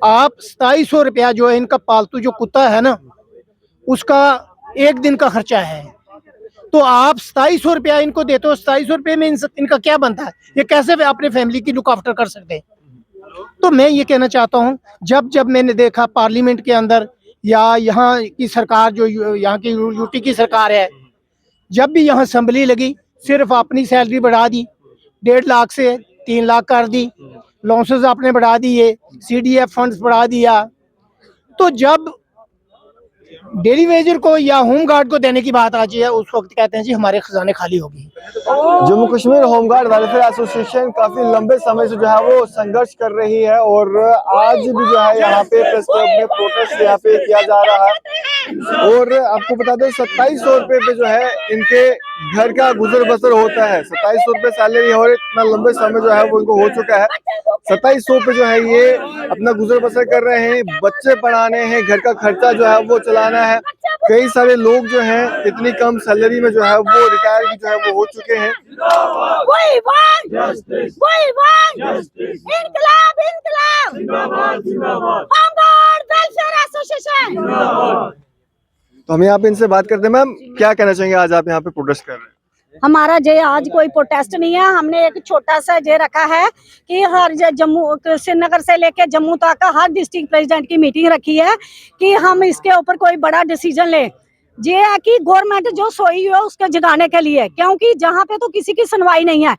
आप 2700 रुपया जो है इनका पालतू जो कुत्ता है ना, उसका एक दिन का खर्चा है। तो आप 2700 रुपया इनको देते हो, 2700 रुपये में इनका क्या बनता है? ये कैसे वे अपने फैमिली की लुक आफ्टर कर सकते हैं? तो मैं ये कहना चाहता हूँ, जब जब मैंने देखा पार्लियामेंट के अंदर या यहाँ की सरकार जो यहाँ की यूटी की सरकार है, जब भी यहाँ असेंबली लगी सिर्फ अपनी सैलरी बढ़ा दी, 1.5 लाख से 3 लाख कर दी, लॉन्सेस आपने बढ़ा दिए, CDF फंड्स बढ़ा दिया। तो जब डेली वेजर को या होम गार्ड को देने की बात आती है, उस वक्त कहते हैं जी हमारे खजाने खाली हो गए। Jammu Kashmir home guard welfare association काफी लंबे समय से जो है वो संघर्ष कर रही है और आज भी जो है यहाँ पे प्रेस क्लब में प्रोटेस्ट यहाँ पे किया जा रहा है। और आपको बता दें 2700 रुपये पे जो है इनके घर का गुजर बसर होता है। 2700 रुपये सैलरी और इतना लंबे समय जो है वो इनको हो चुका है। 2700 पे जो है ये अपना गुजर बसर कर रहे हैं, बच्चे पढ़ाने हैं, घर का खर्चा जो है वो चलाना है। कई सारे लोग जो हैं इतनी कम सैलरी में जो है वो रिटायर भी जो है वो हो चुके हैं। तो हम यहाँ पे इनसे बात करते हैं। मैम क्या कहना चाहेंगे, आज आप यहाँ पे प्रोटेस्ट कर रहे हैं? हमारा जे आज कोई प्रोटेस्ट नहीं है। हमने एक छोटा सा जे रखा है कि हर जम्मू श्रीनगर से लेके जम्मू तक का हर डिस्ट्रिक्ट प्रेसिडेंट की मीटिंग रखी है कि हम इसके ऊपर कोई बड़ा डिसीजन लें। ये है कि गवर्नमेंट जो सोई हुई है उसको जगाने के लिए, क्योंकि जहाँ पे तो किसी की सुनवाई नहीं है।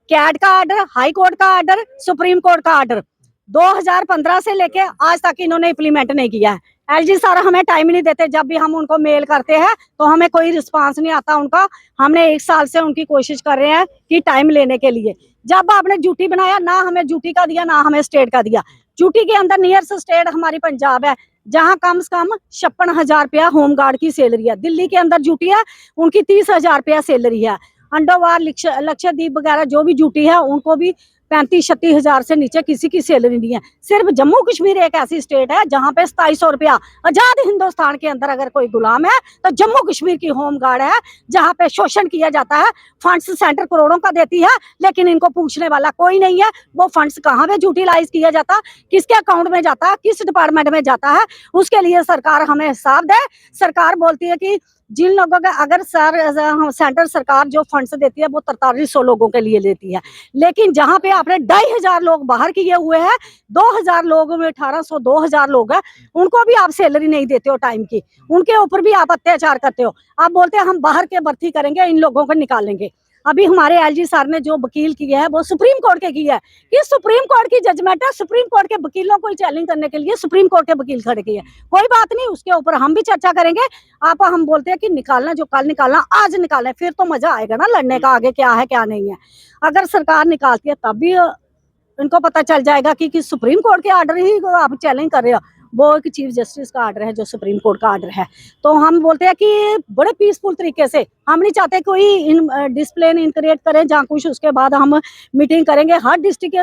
कैट का आर्डर, हाई कोर्ट का आर्डर, सुप्रीम कोर्ट का आर्डर 2015 से लेके आज तक इन्होंने इम्प्लीमेंट नहीं किया है। LG सर हमें टाइम नहीं देते, जब भी हम उनको मेल करते हैं तो हमें कोई रिस्पांस नहीं आता उनका। हमने 1 साल से उनकी कोशिश कर रहे हैं कि टाइम लेने के लिए। जब आपने ड्यूटी बनाया, ना हमें ड्यूटी का दिया ना हमें स्टेट का दिया। ड्यूटी के अंदर नियरेस्ट स्टेट हमारी पंजाब है, जहाँ कम से कम 56,000 रुपया होमगार्ड की सैलरी है। दिल्ली के अंदर ड्यूटी है, उनकी 30,000 रुपया सैलरी है। अंडोवार, लक्षद्वीप वगैरह जो भी ड्यूटी है उनको भी 35-36 हजार से नीचे किसी की सैलरी नहीं है। सिर्फ जम्मू कश्मीर एक ऐसी स्टेट है जहाँ पे 2700 रुपया, आजाद हिंदुस्तान के अंदर अगर कोई गुलाम है तो जम्मू कश्मीर की होम गार्ड है, जहाँ पे शोषण किया जाता है। फंड्स सेंटर करोड़ों का देती है, लेकिन इनको पूछने वाला कोई नहीं है। वो फंड्स कहाँ पे यूटिलाइज किया जाता, किसके अकाउंट में जाता है, किस डिपार्टमेंट में जाता है, उसके लिए सरकार हमें हिसाब दे। सरकार बोलती है कि जिन लोगों का अगर सेंट्रल सरकार जो फंड्स देती है वो 4300 लोगों के लिए देती है, लेकिन जहाँ पे आपने 2500 लोग बाहर किए हुए हैं, 2000 लोगों में 1800 2000 लोग हैं, उनको भी आप सैलरी नहीं देते हो टाइम की, उनके ऊपर भी आप अत्याचार करते हो। आप बोलते हैं हम बाहर के भर्ती करेंगे, इन लोगों को निकालेंगे। अभी हमारे LG सर ने जो वकील किए हैं वो सुप्रीम कोर्ट के किया है कि सुप्रीम कोर्ट की जजमेंट है, सुप्रीम कोर्ट के वकीलों को चैलेंज करने के लिए सुप्रीम कोर्ट के वकील खड़े किए। कोई बात नहीं, उसके ऊपर हम भी चर्चा करेंगे। आप हम बोलते हैं कि निकालना, जो कल निकालना आज निकालें, फिर तो मजा आएगा ना लड़ने का, आगे क्या है क्या नहीं है। अगर सरकार निकालती है तब भी इनको पता चल जाएगा कि सुप्रीम कोर्ट के ऑर्डर ही आप चैलेंज कर रहे हो। वो एक चीफ जस्टिस का ऑर्डर है जो सुप्रीम कोर्ट का ऑर्डर है। तो हम बोलते हैं कि बड़े पीसफुल तरीके से, हम नहीं चाहते कोई डिसिप्लिन इनक्रिएट करें जहाँ कुछ, उसके बाद हम मीटिंग करेंगे। हर डिस्ट्रिक्ट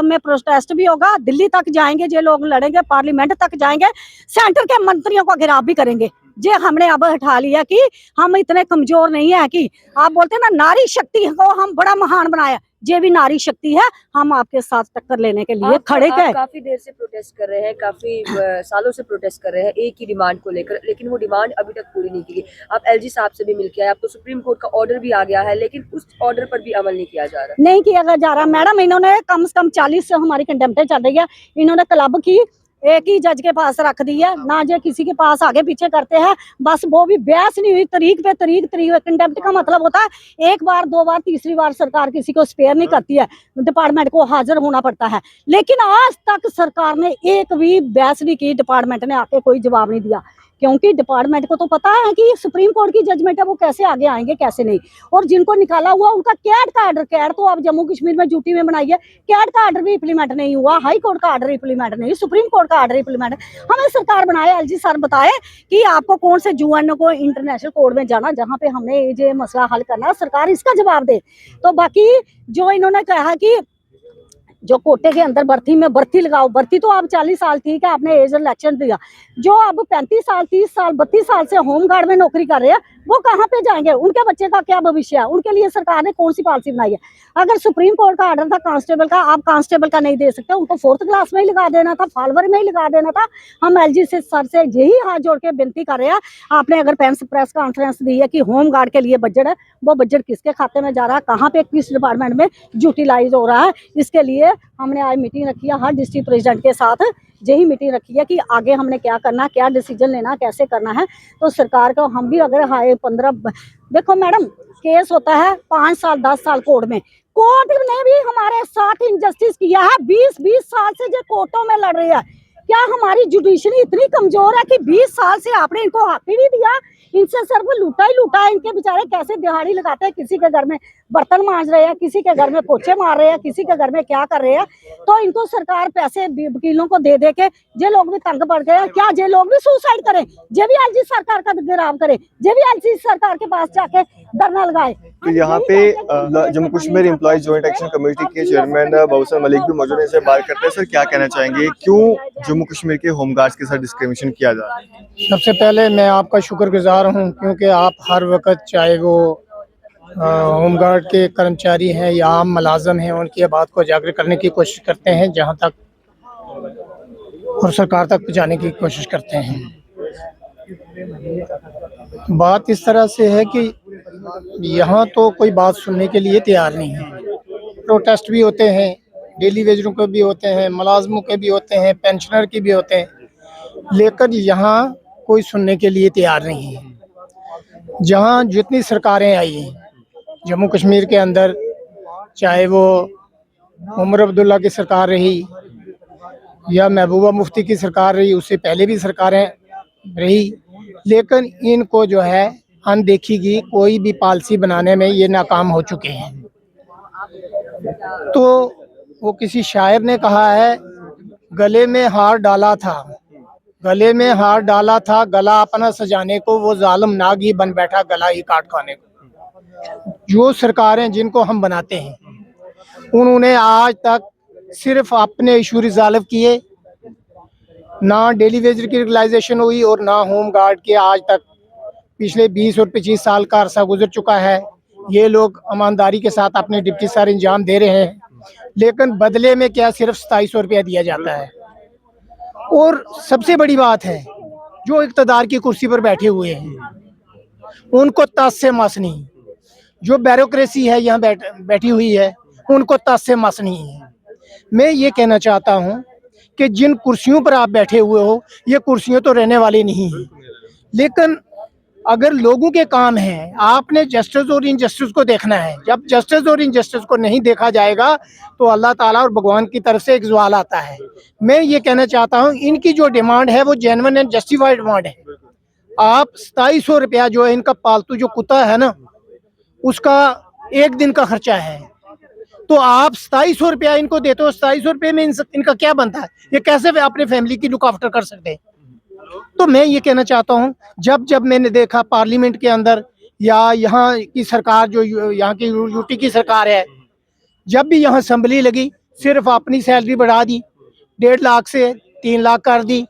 में प्रोटेस्ट भी होगा, दिल्ली तक जाएंगे, जो लोग लड़ेंगे पार्लियामेंट तक जाएंगे, सेंटर के मंत्रियों का घेराव भी करेंगे। जे हमने अब हटा लिया कि हम इतने कमजोर नहीं है कि आप बोलते हैं ना नारी शक्ति को हम बड़ा महान बनाया, ये भी नारी शक्ति है। हम आपके साथ टक्कर लेने के लिए खड़े हैं। काफी देर से प्रोटेस्ट कर रहे हैं, काफी सालों से प्रोटेस्ट कर रहे हैं एक ही डिमांड को लेकर, लेकिन वो डिमांड अभी तक पूरी नहीं की गई। आप LG साहब से भी मिल के आए, आपको सुप्रीम कोर्ट का ऑर्डर भी आ गया है, लेकिन उस ऑर्डर पर भी अमल नहीं किया जा रहा। नहीं किया जा रहा मैडम। इन्होंने कम से कम 40 से हमारी कंटेम्प्ट चल रही है। इन्होंने क्लब की एक ही जज के पास रख दी है, ना जो किसी के पास आगे पीछे करते हैं। बस वो भी बहस नहीं हुई, तरीक पे तरीक। कंटेम्प्ट का मतलब होता है 1 बार 2 बार 3री बार सरकार किसी को स्पेयर नहीं करती है, डिपार्टमेंट को हाजिर होना पड़ता है। लेकिन आज तक सरकार ने एक भी बहस नहीं की, डिपार्टमेंट ने आके कोई जवाब नहीं दिया, क्योंकि डिपार्टमेंट को तो पता है कि सुप्रीम कोर्ट की जजमेंट है, वो कैसे आगे आएंगे कैसे नहीं। और जिनको निकाला हुआ उनका कैट का ऑर्डर, कैट तो अब जम्मू कश्मीर में ड्यूटी में बनाई है, कैट का ऑर्डर भी इम्प्लीमेंट नहीं हुआ, हाई कोर्ट का ऑर्डर इम्प्लीमेंट नहीं, सुप्रीम कोर्ट का ऑर्डर इम्प्लीमेंट। हमें सरकार बनाए, LG सर बताए कि आपको कौन से UN को इंटरनेशनल कोर्ट में जाना, जहाँ पे हमने ये मसला हल करना, सरकार इसका जवाब दे। तो बाकी जो इन्होंने कहा कि जो कोटे के अंदर भर्ती लगाओ। भर्ती तो आप 40 साल ठीक है, आपने एज इलेक्शन दिया। जो अब 35 साल 30 साल 32 साल से होम गार्ड में नौकरी कर रहे हैं, वो कहाँ पे जाएंगे? उनके बच्चे का क्या भविष्य है? उनके लिए सरकार ने कौन सी पॉलिसी बनाई है? अगर सुप्रीम कोर्ट का ऑर्डर था कांस्टेबल का, आप कांस्टेबल का नहीं दे सकते, उनको 4th क्लास में ही लगा देना था, फॉलोवर में ही लगा देना था। हम एलजी से सर से यही हाथ जोड़ के विनती कर रहे हैं, आपने अगर प्रेस कॉन्फ्रेंस दी है कि होम गार्ड के लिए बजट है, वो बजट किसके खाते में जा रहा है, कहाँ पे किस डिपार्टमेंट में यूटिलाइज हो रहा है? इसके लिए हमने आज मीटिंग रखी है, हर डिस्ट्रिक्ट प्रेसिडेंट के साथ यही मीटिंग रखी है कि आगे हमने क्या करना, क्या डिसीजन लेना, कैसे करना है। तो सरकार को हम भी अगर हाई 15 देखो मैडम, केस होता है 5 साल 10 साल कोर्ट में। कोर्ट ने भी हमारे साथ इनजस्टिस किया है। 20 साल से जो कोर्टों में लड़ रही है। क्या हमारी जुडिशरी इतनी कमजोर है कि 20 साल से आपने इनको हक ही नहीं दिया? इनसे सिर्फ लूटा ही लूटा है। इनके बेचारे कैसे दिहाड़ी लगाते हैं, किसी के घर में बर्तन मांज रहे हैं, किसी के घर में पोछे मार रहे हैं, किसी के घर में क्या कर रहे हैं। तो इनको सरकार पैसे वकीलों को दे दे के जे लोग भी तंग पड़ गए हैं। क्या जे लोग भी सुसाइड करें? जे भी एलजी सरकार का गिराव करे, जे भी एलजी सरकार के पास जाके धरना लगाए। तो यहाँ पे Jammu Kashmir employ joint action committee के चेयरमैन बहुसर मलिक भी मौजूद हैं, इनसे बात करते हैं। सर, क्या कहना चाहेंगे, क्यों जम्मू कश्मीर के होमगार्ड्स के साथ डिस्क्रिमिनेशन किया जा रहा है? सबसे पहले मैं आपका शुक्रगुजार हूं, क्योंकि आप हर वक्त, चाहे वो होमगार्ड के कर्मचारी हैं या आम मुलाजम हैं, उनकी बात को उजागर करने की कोशिश करते हैं, जहां तक और सरकार तक पहुंचाने की कोशिश करते हैं। बात इस तरह से है कि यहाँ तो कोई बात सुनने के लिए तैयार नहीं है। प्रोटेस्ट भी होते हैं, डेली वेजरों के भी होते हैं, मुलाजमों के भी होते हैं, पेंशनर के भी होते हैं, लेकिन यहाँ कोई सुनने के लिए तैयार नहीं है। जहाँ जितनी सरकारें आई हैं जम्मू कश्मीर के अंदर, चाहे वो उमर अब्दुल्ला की सरकार रही या महबूबा मुफ्ती की सरकार रही, उससे पहले भी सरकारें रही, लेकिन इनको जो है अनदेखी की कोई भी पॉलिसी बनाने में ये नाकाम हो चुके हैं। तो वो किसी शायर ने कहा है, गले में हार डाला था, गले में हार डाला था, गला अपना सजाने को, वो जालिम नाग ही बन बैठा गला ही काट खाने को। जो सरकारें जिनको हम बनाते हैं, उन्होंने आज तक सिर्फ अपने इशू रिजॉल्व किए, ना डेली वेजर की रियलाइजेशन हुई और ना होम गार्ड के। आज तक पिछले 20 और 25 साल का अरसा गुजर चुका है। ये लोग ईमानदारी के साथ अपने ड्यूटी सर इंजाम दे रहे हैं, लेकिन बदले में क्या सिर्फ 2700 रुपया दिया जाता है। और सबसे बड़ी बात है, जो इक़्तिदार की कुर्सी पर बैठे हुए हैं उनको तस से मस नहीं। जो ब्यूरोक्रेसी है यहाँ बैठी हुई है, उनको तस से मस नहीं है। मैं ये कहना चाहता हूँ कि जिन कुर्सियों पर आप बैठे हुए हो, ये कुर्सियाँ तो रहने वाली नहीं हैं, लेकिन अगर लोगों के काम है, आपने जस्टिस और इनजस्टिस को देखना है। जब जस्टिस और इनजस्टिस को नहीं देखा जाएगा तो अल्लाह ताला और भगवान की तरफ से एक ज़वाल आता है। मैं ये कहना चाहता हूँ, इनकी जो डिमांड है वो जेन्युइन एंड जस्टिफाइड डिमांड है। आप 2700 रुपया जो है, इनका पालतू जो कुत्ता है ना, उसका एक दिन का खर्चा है, तो आप 2700 रुपया इनको देते हो। 2700 रुपये में इनका क्या बनता है? ये कैसे वे अपने फैमिली की लुक आफ्टर कर सकते हैं? तो मैं ये कहना चाहता हूँ, जब मैंने देखा पार्लियामेंट के अंदर या यहाँ की सरकार, जो यहाँ की यूटी की सरकार है, जब भी यहाँ असेंबली लगी, सिर्फ अपनी सैलरी बढ़ा दी, 1.5 लाख से 3 लाख कर दी,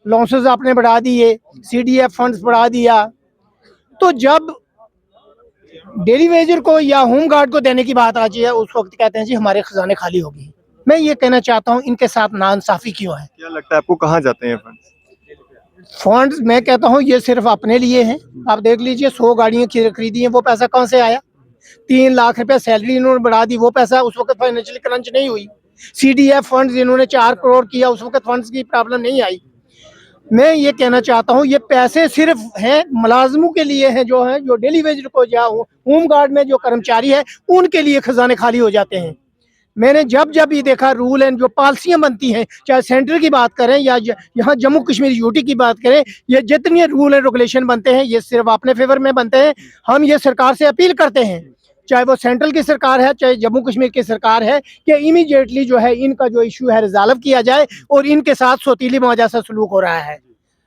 लॉन्सेस आपने बढ़ा दिए, CDF फंड्स बढ़ा दिया। तो जब डेली वेजर को या होम गार्ड को देने की बात आती है, उस वक्त कहते हैं जी हमारे खजाने खाली हो गए। मैं ये कहना चाहता हूँ, इनके साथ नाइंसाफी क्यों है? क्या लगता है आपको, कहाँ जाते हैं फंड्स? फंड्स मैं कहता हूँ ये सिर्फ अपने लिए हैं। आप देख लीजिए, 100 गाड़ियाँ खरीदी हैं, वो पैसा कहाँ से आया? 3 लाख रुपया सैलरी इन्होंने बढ़ा दी, वो पैसा उस वक्त फाइनेंशियली क्रंच नहीं हुई। CDF फंड्स इन्होंने 4 करोड़ किया, उस वक्त फंड्स की प्रॉब्लम नहीं आई। मैं ये कहना चाहता हूँ, ये पैसे सिर्फ हैं मुलाजमों के लिए हैं, जो डेली वेजर को या होम गार्ड में जो कर्मचारी है, उनके लिए खजाने खाली हो जाते हैं। मैंने जब ये देखा, रूल एंड जो पॉलिसियाँ बनती हैं, चाहे सेंटर की बात करें या यहाँ जम्मू कश्मीर यूटी की बात करें, ये जितने रूल एंड रेगुलेशन बनते हैं, ये सिर्फ अपने फेवर में बनते हैं। हम ये सरकार से अपील करते हैं, चाहे वो सेंट्रल की सरकार है, चाहे जम्मू कश्मीर की सरकार है, कि इमीडिएटली जो है इनका जो इशू है रिजॉल्व किया जाए और इनके साथ सौतीली मौजा सा सलूक हो रहा है।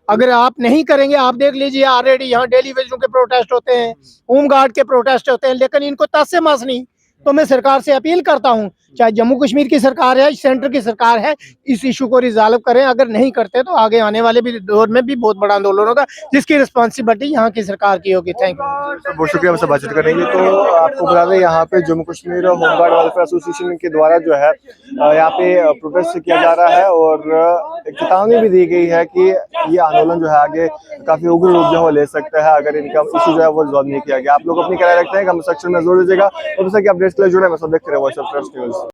अगर आप नहीं करेंगे, आप देख लीजिए ऑलरेडी यहाँ डेली वेजरों के प्रोटेस्ट होते हैं, होम गार्ड के प्रोटेस्ट होते हैं, लेकिन इनको तस से मस नहीं। तो मैं सरकार से अपील करता हूं, चाहे जम्मू कश्मीर की सरकार है, सेंटर की सरकार है, इस इशू को रिजॉल्व करें। अगर नहीं करते तो आगे आने वाले भी दौर में भी बहुत बड़ा आंदोलन होगा, जिसकी रिस्पॉन्सिबिलिटी यहाँ की सरकार की होगी। Thank you. बहुत शुक्रिया हमसे बातचीत करेंगे। तो आपको बता दें यहाँ पे Jammu Kashmir home guard welfare association के द्वारा जो है यहाँ पे प्रोटेस्ट किया जा रहा है और एक चेतावनी भी दी गई है कि ये आंदोलन जो है आगे काफी उग्र रूप जो है वो ले सकता है अगर इनका इशू जो है वो रिजॉल्व नहीं किया गया। आप लोग अपनी क्या राय रखते हैं कमेंट सेक्शन में जरूर दीजिएगा और जैसा कि अपडेट्स के लिए जुड़े मैं सब देखते रहे व्हाट्सएप न्यूज।